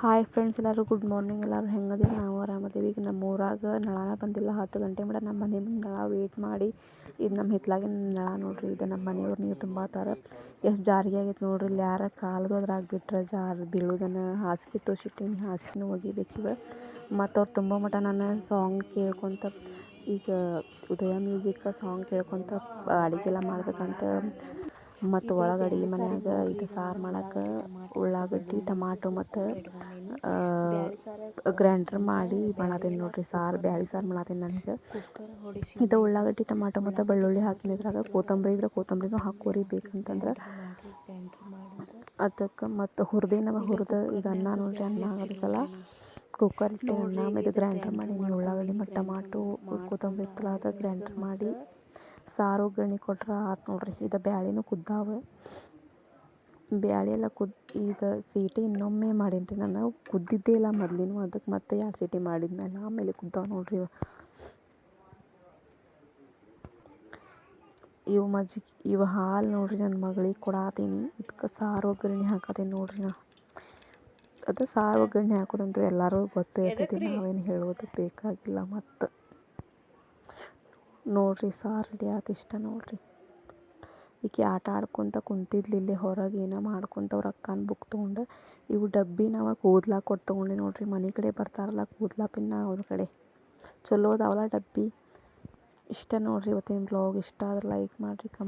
Hi friends, ಎಲ್ಲರೂ good morning. ಎಲ್ಲರೂ ಹೆಂಗದೀವಿ? ನಾವು ಆರಾಮದೀವಿ. ಈಗ ನಮ್ಮ ಊರಾಗ ನಳನ ಬಂದಿಲ್ಲ. 10 ಗಂಟೆ ಮೇಡ ನಮ್ಮ ಮನೆ ಮುಂದೆ ನಳ ವೇಟ್ ಮಾಡಿ. ಇದು ನಮ್ಮ ಹಿತ್ತಲಾಗಿನ ನಳ ನೋಡ್ರಿ. ಇದು ನಮ್ಮ ಮನೆಯವ್ರು ನೀರು ತುಂಬಾತಾರ. ಎಷ್ಟು ಜಾರಿಗೆ ಆಗೈತೆ ನೋಡ್ರಿ. ಇಲ್ಲಿ ಯಾರ ಕಾಲ್ದು ಅದ್ರಾಗ ಬಿಟ್ರೆ ಜಾರಿ ಬೀಳೋದನ್ನು ಹಾಸಿಗೆ ತೋಸಿಟ್ಟಿನಿ. ಹಾಸಿಗೆನೂ ಒಗಿಬೇಕಿವ. ಮತ್ತು ಅವ್ರು ತುಂಬೋ ಮಟ್ಟ ನಾನು ಸಾಂಗ್ ಕೇಳ್ಕೊತ, ಈಗ ಉದಯ ಮ್ಯೂಸಿಕ್ ಸಾಂಗ್ ಕೇಳ್ಕೊತ ಅಡುಗೆಲ್ಲ ಮಾಡ್ಬೇಕಂತ. ಮತ್ತು ಒಳಗೆ ಅಡುಗೆ ಮನ್ಯಾಗ ಇದು ಸಾರು ಮಾಡೋಕೆ ಉಳ್ಳಾಗಡ್ಡಿ, ಟಮಾಟೊ ಮತ್ತು ಗ್ರೈಂಡ್ರ್ ಮಾಡಿ ಮಾಡತ್ತೀನಿ ನೋಡ್ರಿ. ಸಾರು ಬ್ಯಾಳೆ ಸಾರು ಮಾಡತ್ತೀನಿ ನನಗೆ. ಇದು ಉಳ್ಳಾಗಡ್ಡಿ, ಟಮಾಟೊ ಮತ್ತು ಬೆಳ್ಳುಳ್ಳಿ ಹಾಕಿನ ಇದ್ರಾಗ ಕೊತ್ತಂಬರಿ ಇದ್ರೆ ಕೊತ್ತಂಬರಿನೂ ಹಾಕೋರಿ ಬೇಕಂತಂದ್ರೆ. ಅದಕ್ಕೆ ಮತ್ತು ಹುರಿದು ಈಗ ಅನ್ನ ನೋಡ್ರಿ. ಅನ್ನ ಆಗೋದಕ್ಕಲ್ಲ ಕುಕ್ಕರ್ ಇಟ್ಟು ಅನ್ನ ಇದು ಗ್ರೈಂಡ್ರ್ ಮಾಡೀನಿ. ಉಳ್ಳಾಗಡ್ಡಿ ಮತ್ತು ಟಮಾಟೊ ಕೊತ್ತಂಬರಿ ಇರ್ತಲ್ಲ ಅದು ಗ್ರೈಂಡ್ರ್ ಮಾಡಿ ಸಾರು ಒಗ್ಗರಣೆ ಕೊಟ್ರೆ ಆತು ನೋಡ್ರಿ. ಇದು ಬ್ಯಾಳೆನೂ ಕುದ್ದಾವೆ. ಬ್ಯಾಳೆ ಎಲ್ಲ ಈಗ ಸೀಟಿ ಇನ್ನೊಮ್ಮೆ ಮಾಡೀನಿ ರೀ. ನಾನು ಕುದ್ದಿದ್ದೇ ಇಲ್ಲ ಮೊದಲಿನೂ. ಅದಕ್ಕೆ ಮತ್ತೆ 2 ಸೀಟಿ ಮಾಡಿದ್ಮೇಲೆ ಆಮೇಲೆ ಕುದ್ದಾವೆ ನೋಡ್ರಿ. ಇವು ಹಾಲು ನೋಡ್ರಿ. ನನ್ನ ಮಗಳಿಗೆ ಕೊಡಾತೀನಿ. ಇದಕ್ಕೆ ಸಾರು ಒಗ್ಗರಣೆ ಹಾಕತ್ತೀನಿ ನೋಡ್ರಿ. ಅದು ಸಾರು ಒಗ್ಗರಣೆ ಹಾಕೋದಂತೂ ಎಲ್ಲರೂ ಗೊತ್ತೇ ಇರ್ತೈತಿ. ನಾವೇನು ಹೇಳೋದು ಬೇಕಾಗಿಲ್ಲ. ಮತ್ತು ನೋಡ್ರಿ ಸಾರು ರೆಡಿ ಆಯ್ತು. ಇಷ್ಟ ನೋಡ್ರಿ. ಈಕೆ ಆಟ ಆಡ್ಕೊತ ಕುಂತಿದ್ಲು ಇಲ್ಲಿ ಹೊರಗೆ. ಏನೋ ಮಾಡ್ಕೊತ ಅವ್ರ ಅಕ್ಕನ ಬುಕ್ ತೊಗೊಂಡು. ಇವು ಡಬ್ಬಿ ನಾವು ಕೂದ್ಲಾಕ ಕೊಟ್ಟು ತೊಗೊಂಡು ನೋಡ್ರಿ. ಮನೆ ಕಡೆ ಬರ್ತಾರಲ್ಲ ಕೂದಲ ಪಿನ್ನ, ಅವ್ರ ಕಡೆ ಚಲೋ ಅದಾವಲ್ಲ ಡಬ್ಬಿ. ಇಷ್ಟ ನೋಡ್ರಿ ಇವತ್ತಿನ ಬ್ಲಾಗ್. ಇಷ್ಟ ಆದ್ರೆ ಲೈಕ್ ಮಾಡಿರಿ, ಕಮೆಂಟ್